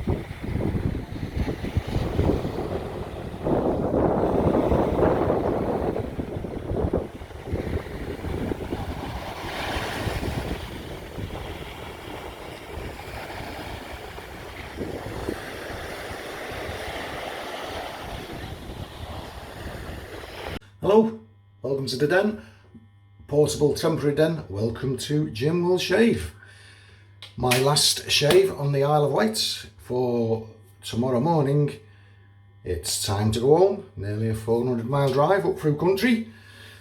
Hello, welcome to the den, portable temporary den. Welcome to Jim Will Shave. My last shave on the Isle of Wight for tomorrow morning. It's time to go home, nearly a 400-mile drive up through country.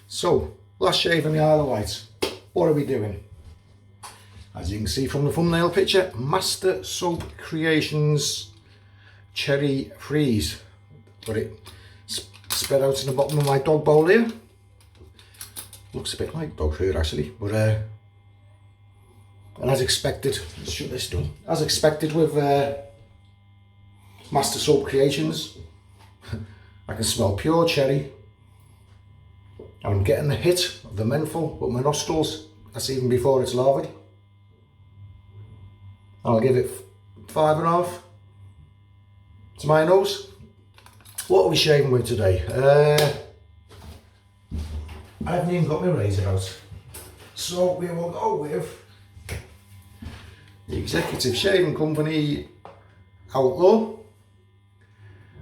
So, last shave on the Isle of Wight. What are we doing? As you can see from the thumbnail picture, Master Soap Creations Cherry Freeze. Got it spread out in the bottom of my dog bowl here. Looks a bit like dog food actually, but and as expected, let's shut this door. As expected with Master Soap Creations, I can smell pure cherry. I'm getting the hit of the menthol with my nostrils. That's even before it's larvaed. I'll give it 5.5 to my nose. What are we shaving with today? I haven't even got my razor out. So we will go with the Executive Shaving Company Outlaw.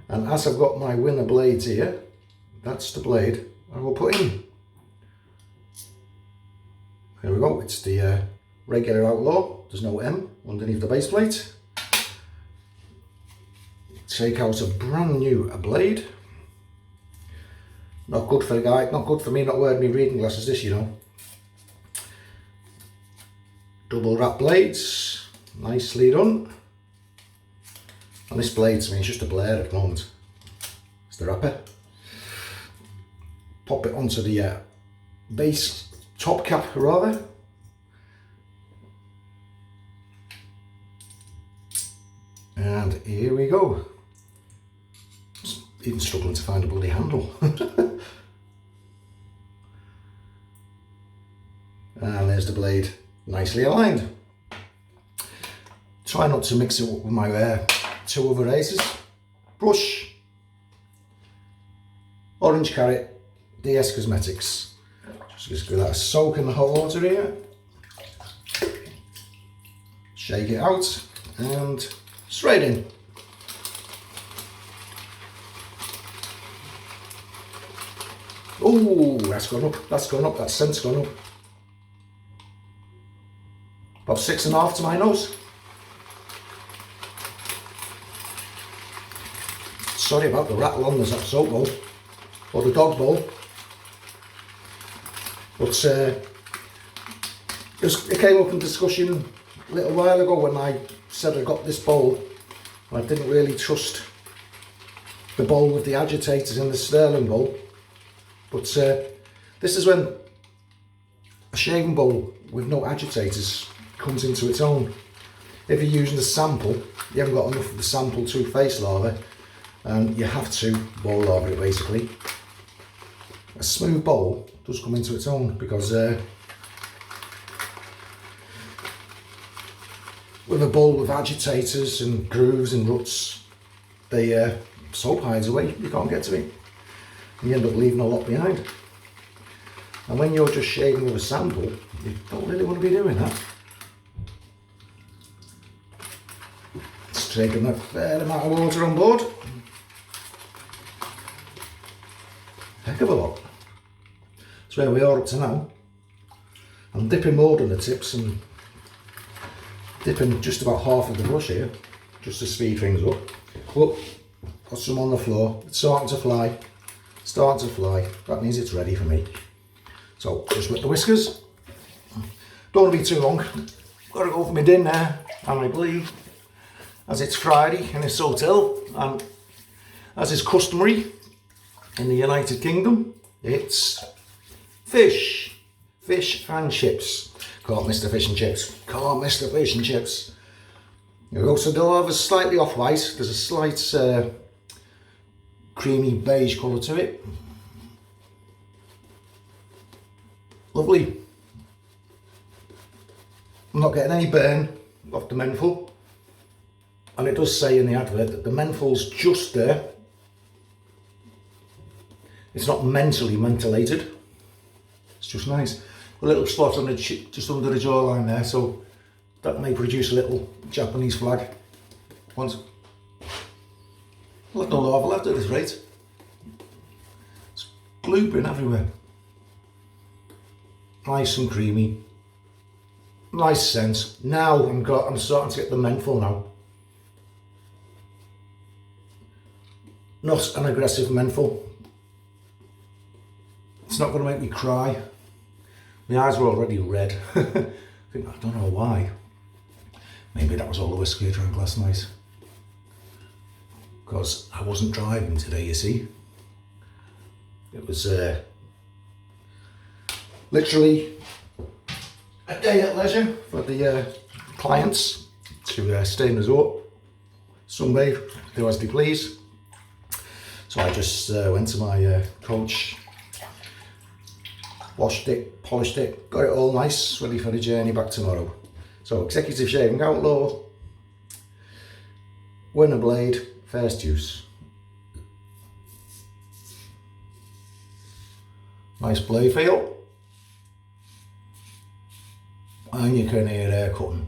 And as I've got my winner blades here, that's the blade I will put in. There we go, it's the regular Outlaw. There's no M underneath the base plate. Take out a brand new blade. Not good for the guy, not good for me not wearing my reading glasses, this, you know. Double wrap blades, nicely done. And this blade to me is just a blade at the moment. It's the wrapper. Pop it onto the base top cap rather. And here we go. Even struggling to find a bloody handle. And there's the blade, nicely aligned. Try not to mix it up with my two other razors. Brush, Orange Carrot, DS Cosmetics. Just give that a soak in the hot water here. Shake it out and straight in. Oh, that's gone up, that scent's gone up. About 6.5 to my nose. Sorry about the rattle on the soap bowl, or the dog's bowl. But it came up in discussion a little while ago when I said I got this bowl. I didn't really trust the bowl with the agitators in the Sterling bowl. But this is when a shaving bowl with no agitators comes into its own. If you're using the sample, you haven't got enough of the sample to face lather, and you have to bowl lather it basically. A smooth bowl does come into its own because with a bowl with agitators and grooves and ruts, the soap hides away, you can't get to it. You end up leaving a lot behind. And when you're just shaving with a sample, you don't really want to be doing that. It's taking a fair amount of water on board. Heck of a lot. That's where we are up to now. I'm dipping more than the tips and dipping just about half of the brush here, just to speed things up. But got some on the floor, it's starting to fly. That means it's ready for me. So just with the whiskers. Don't want to be too long. Got to go for my dinner, and I believe, as it's Friday in this hotel, and as is customary in the United Kingdom, it's fish and chips. Can't miss the fish and chips. Can't miss the fish and chips. There we go. So they'll have a slightly off-white. There's a slight creamy beige colour to it. Lovely. I'm not getting any burn off the menthol. And it does say in the advert that the menthol's just there. It's not mentally mentholated. It's just nice. A little spot on the just under the jawline there, so that may produce a little Japanese flag. Once. I'll have no lava left at this rate. It's glooping everywhere. Nice and creamy. Nice scent. Now I'm starting to get the menthol now. Not an aggressive menthol. It's not going to make me cry. My eyes were already red. I don't know why. Maybe that was all the whiskey I drank last night. Because I wasn't driving today, you see. It was literally a day at leisure for the clients to stay in the resort, sunbathe, do as they please. So I just went to my coach, washed it, polished it, got it all nice, ready for the journey back tomorrow. So executive shaving, Outlaw, winner blade, first use. Nice blade feel. And you can hear hair cutting.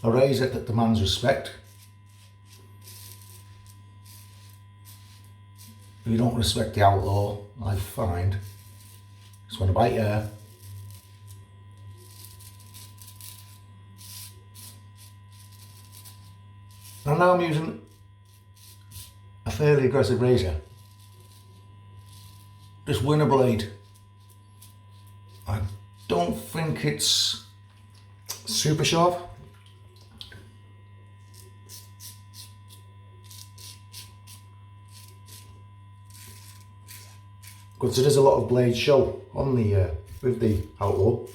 A razor that demands respect. If you don't respect the Outlaw, I find it's going to bite your hair. And now I'm using a fairly aggressive razor. This winner blade, I don't think it's super sharp. Because there is a lot of blade show on the with the Outlaw.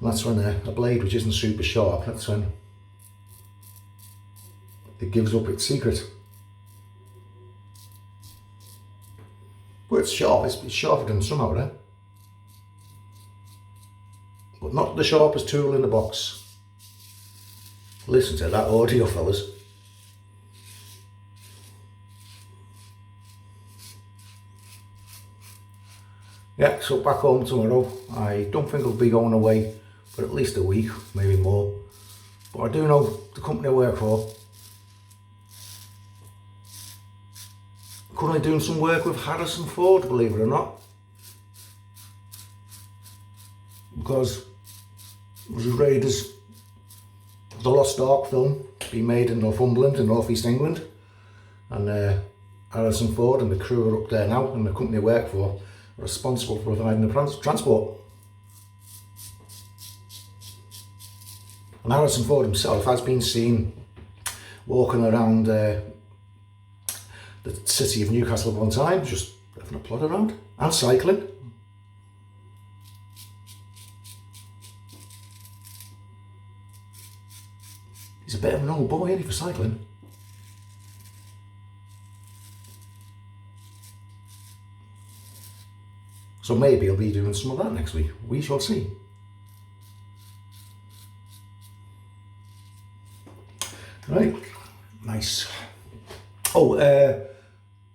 And that's when a blade which isn't super sharp, that's when it gives up its secret. But it's sharp, it's sharper than some out there. But not the sharpest tool in the box. Listen to that audio, fellas. Yeah, so back home tomorrow. I don't think I'll be going away for at least a week, maybe more. But I do know the company I work for, currently doing some work with Harrison Ford, believe it or not. Because it was Raiders, the Lost Ark film, being made in Northumberland in North East England. And Harrison Ford and the crew are up there now, and the company I work for are responsible for providing the transport. And Harrison Ford himself has been seen walking around the city of Newcastle at one time, just having a plod around, and cycling. He's a bit of an old boy, isn't he, for cycling? So maybe he'll be doing some of that next week. We shall see. Right, nice. Oh,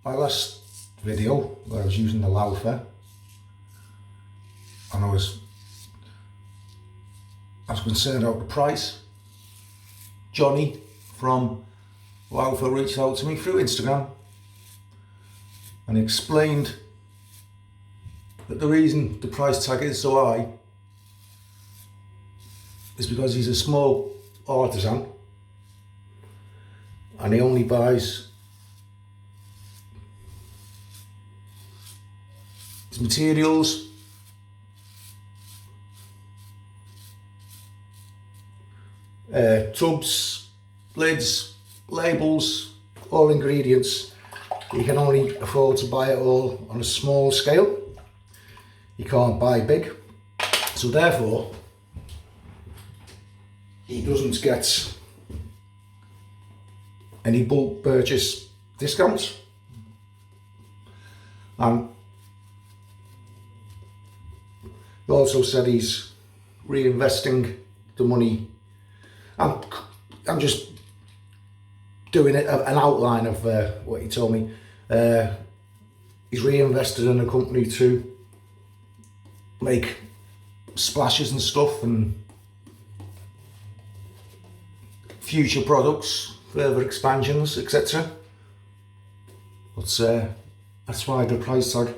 my last video where I was using the Laufer, and I was concerned about the price. Johnny from Laufer reached out to me through Instagram and explained that the reason the price tag is so high is because he's a small artisan and he only buys his materials, tubs, lids, labels, all ingredients. He can only afford to buy it all on a small scale. He can't buy big, so therefore he doesn't get any bulk purchase discounts. And he also said he's reinvesting the money. I'm just doing an outline of what he told me. He's reinvested in a company to make splashes and stuff and future products, further expansions, etc. But that's why the price tag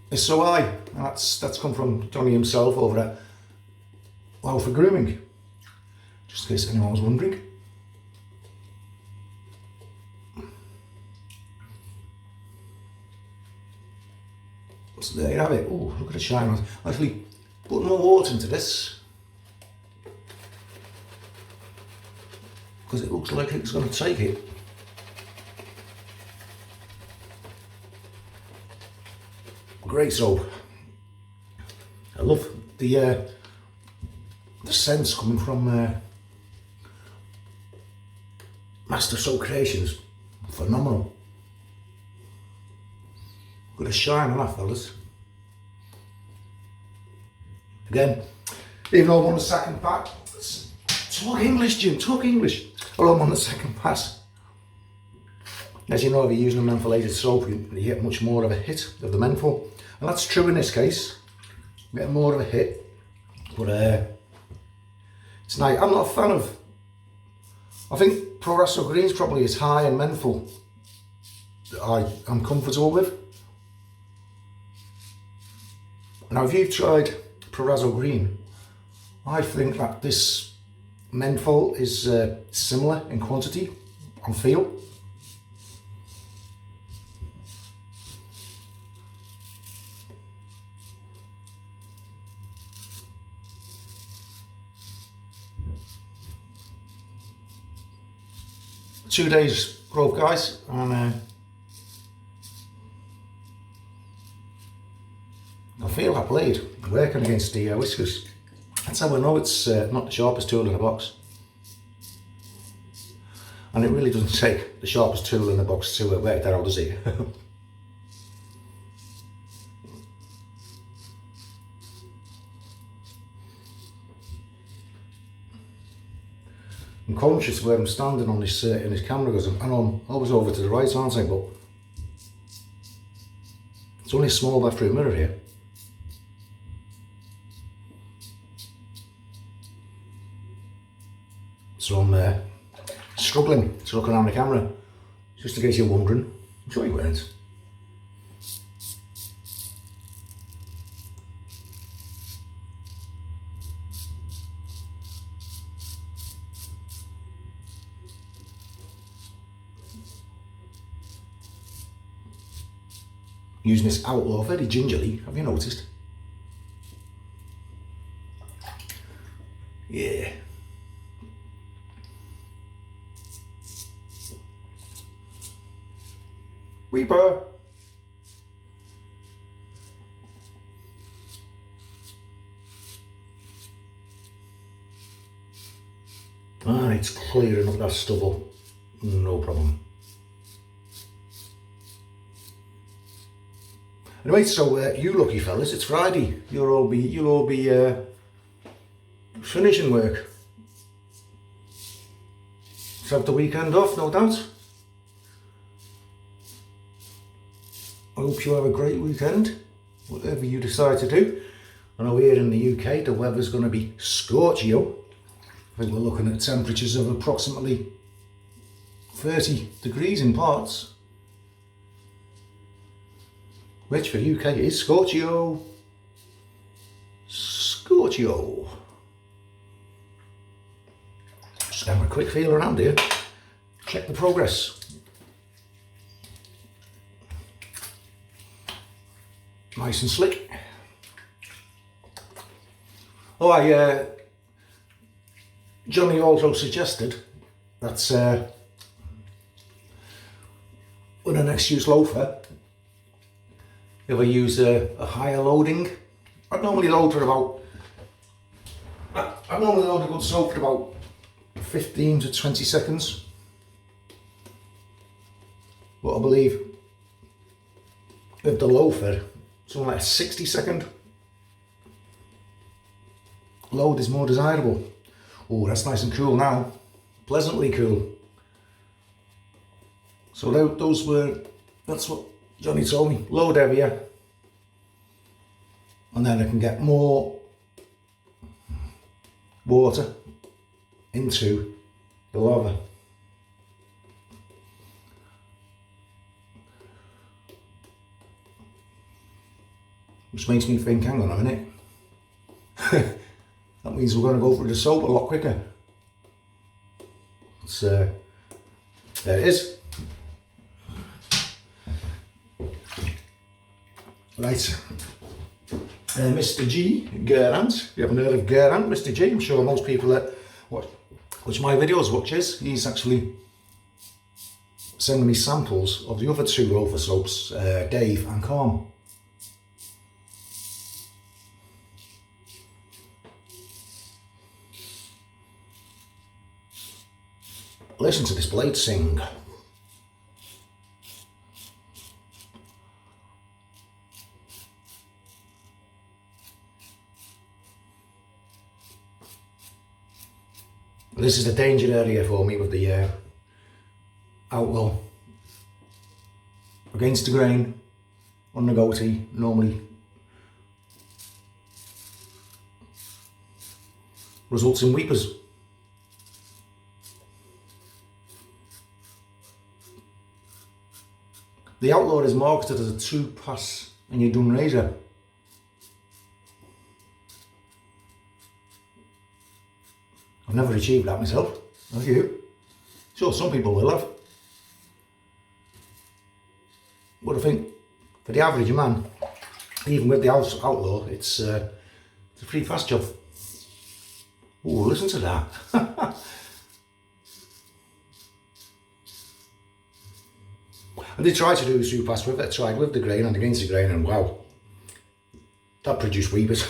is so high, and that's come from Johnny himself over at Outlaw for Grooming, just in case anyone was wondering. So there you have it. Oh, look at the shine. I'll actually put more water into this because it looks like it's going to take it. Great soap. I love the scents coming from Master Soap Creations. Phenomenal. Got a shine on that, fellas. Again, even though I'm on the second pack, talk English, Jim, talk English. Well, I'm on the second pass. As you know, if you're using a mentholated soap, you get much more of a hit of the menthol. And that's true in this case. You get more of a hit. But it's nice. I'm not a fan of, I think Photoradio Green is probably as high in menthol that I'm comfortable with. Now, if you've tried Photoradio Green, I think that this menthol is similar in quantity and feel. Two days growth, guys, and I feel that blade working against the whiskers. That's how I know it's not the sharpest tool in the box. And it really doesn't take the sharpest tool in the box to work that out, does it? I'm conscious where I'm standing on this in this camera because I'm always over to the right, aren't I? But it's only a small bathroom mirror here. So I'm struggling to look around the camera, just in case you're wondering. I'm sure you weren't. Using this Outlaw very gingerly, have you noticed? Yeah. Weeper. Ah, it's clearing up that stubble. No problem. Anyway, so you lucky fellas, it's Friday. You'll all be finishing work. Let's have the weekend off, no doubt. I hope you have a great weekend, whatever you decide to do. I know here in the UK the weather's going to be scorchio. I think we're looking at temperatures of approximately 30 degrees in parts. Which for UK is scorchio. Scorchio. Just have a quick feel around here. Check the progress. Nice and slick. Oh, Johnny also suggested that with an next-use loafer, if I use a higher loading, I normally load a good soap for about 15 to 20 seconds. But I believe with the loafer, something like a 60-second load is more desirable. Oh, that's nice and cool now. Pleasantly cool. So that's what Johnny told me. Load heavier. And then I can get more water into the lava. Which makes me think, hang on a minute. That means we're going to go through the soap a lot quicker. So, there it is. Right. Mr. G, Gerant. You haven't heard of Gerant, Mr. G? I'm sure most people that watch my videos watches. He's actually sending me samples of the other two Rover soaps, Dave and Calm. Listen to this blade sing. This is the danger area for me with the Outlaw. Against the grain, on the goatee, normally results in weepers. The Outlaw is marketed as a 2-pass and you're done razor. I've never achieved that myself, have you? Sure, some people will have. But I think for the average man, even with the Outlaw, it's a pretty fast job. Oh, listen to that. I did try to do a 2-pass with it. I tried with the grain and against the grain, and wow, that produced weepers.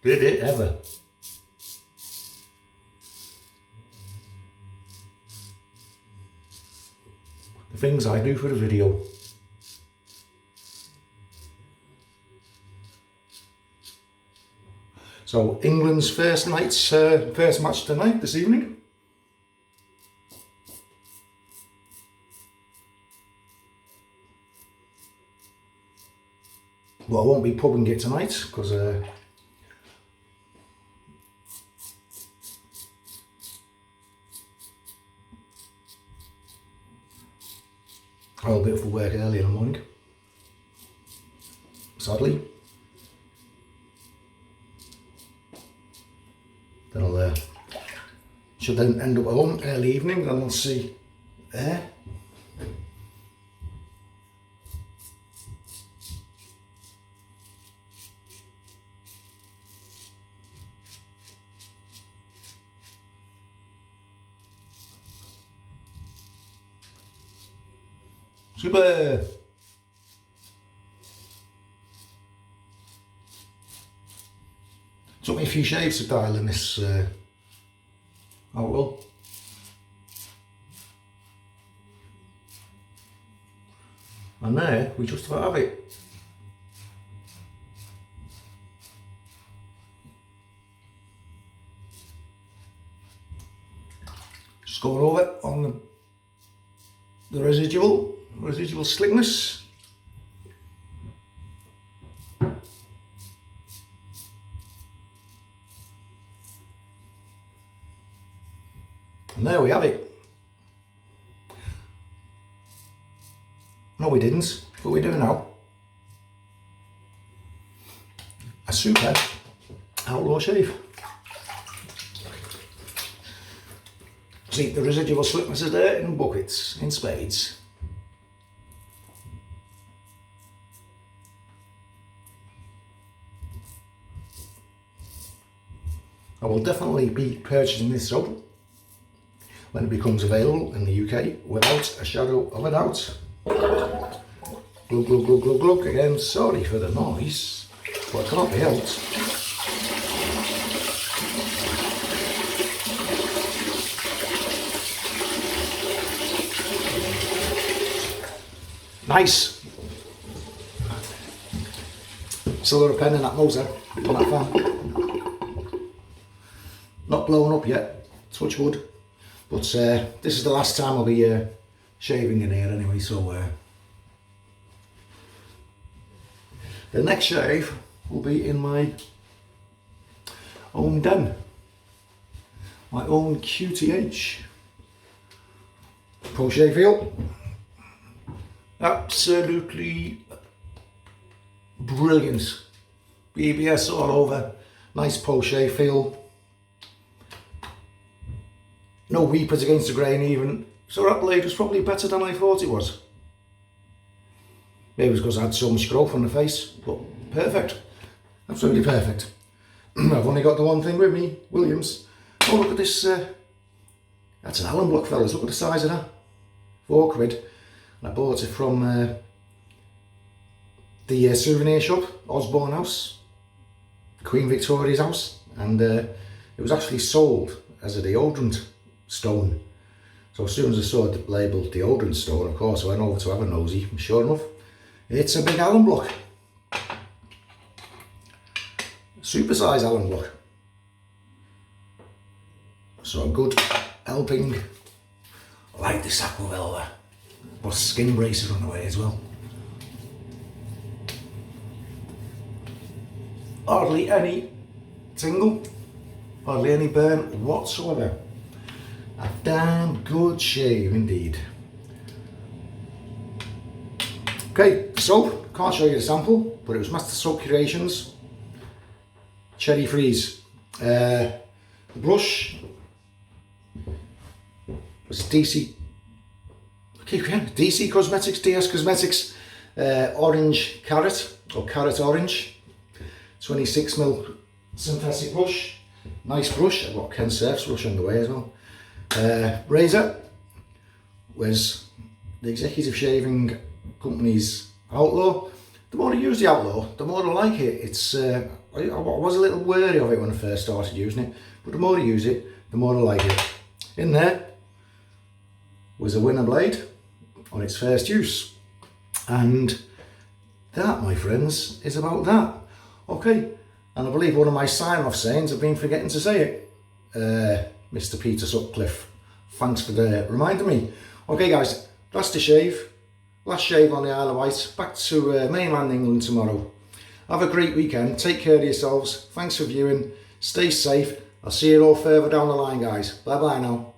Did it ever? The things I do for the video. So England's first match tonight, this evening. Well, I won't be pubbing it tonight because I'll be up for work early in the morning, sadly. Then I'll should then end up at home early evening, then I'll see there. Super! Took me a few shaves to dial in this Outlaw. And there, we just about have it. Just going over on the residual slickness. And there we have it. No, we didn't, but we do now. A super Outlaw shave. See, the residual slickness is there in buckets, in spades. I will definitely be purchasing this soap when it becomes available in the UK without a shadow of a doubt. Glug, glug, glug, glug, glug. Again, sorry for the noise, but it can't be helped. Nice. Still got a pen in that motor on that fan. Not blown up yet, touch wood. But this is the last time I'll be shaving in here anyway, so the next shave will be in my own den. My own QTH. Crochet feel. Absolutely brilliant. BBS all over. Nice crochet feel. No weepers against the grain even. So that blade was probably better than I thought it was. Maybe it was because I had so much growth on the face, but perfect. Absolutely perfect. I've only got the one thing with me, Williams. Oh, look at this. That's an Allen block, fellas. Look at the size of that. £4. And I bought it from the souvenir shop, Osborne House, Queen Victoria's house. And it was actually sold as a deodorant stone. So as soon as I saw the label deodorant stone, of course, I went over to have a nosy. And sure enough, it's a big Allen block. Super size Allen block. So a good helping. I like this aqua velvet. Got skin bracer on the way as well. Hardly any tingle, hardly any burn whatsoever. A damn good shave indeed. Okay, so can't show you the sample, but it was Master Soap Curations Cherry Freeze. The brush was DC Cosmetics, DS Cosmetics Orange Carrot, or Carrot Orange, 26mm synthetic brush. Nice brush. I've got Ken Surf's brush on the way as well. Razor was the Executive Shaving Company's Outlaw. The more I use the Outlaw, the more I like it. It's I was a little wary of it when I first started using it, but the more I use it, the more I like it. In there was a winner blade on its first use, and that, my friends, is about that. Okay, and I believe one of my sign-off sayings, I've been forgetting to say it. Mr. Peter Sutcliffe, thanks for reminding me. Okay guys, that's the shave. Last shave on the Isle of Wight. Back to mainland England tomorrow. Have a great weekend. Take care of yourselves. Thanks for viewing. Stay safe. I'll see you all further down the line, guys. Bye bye now.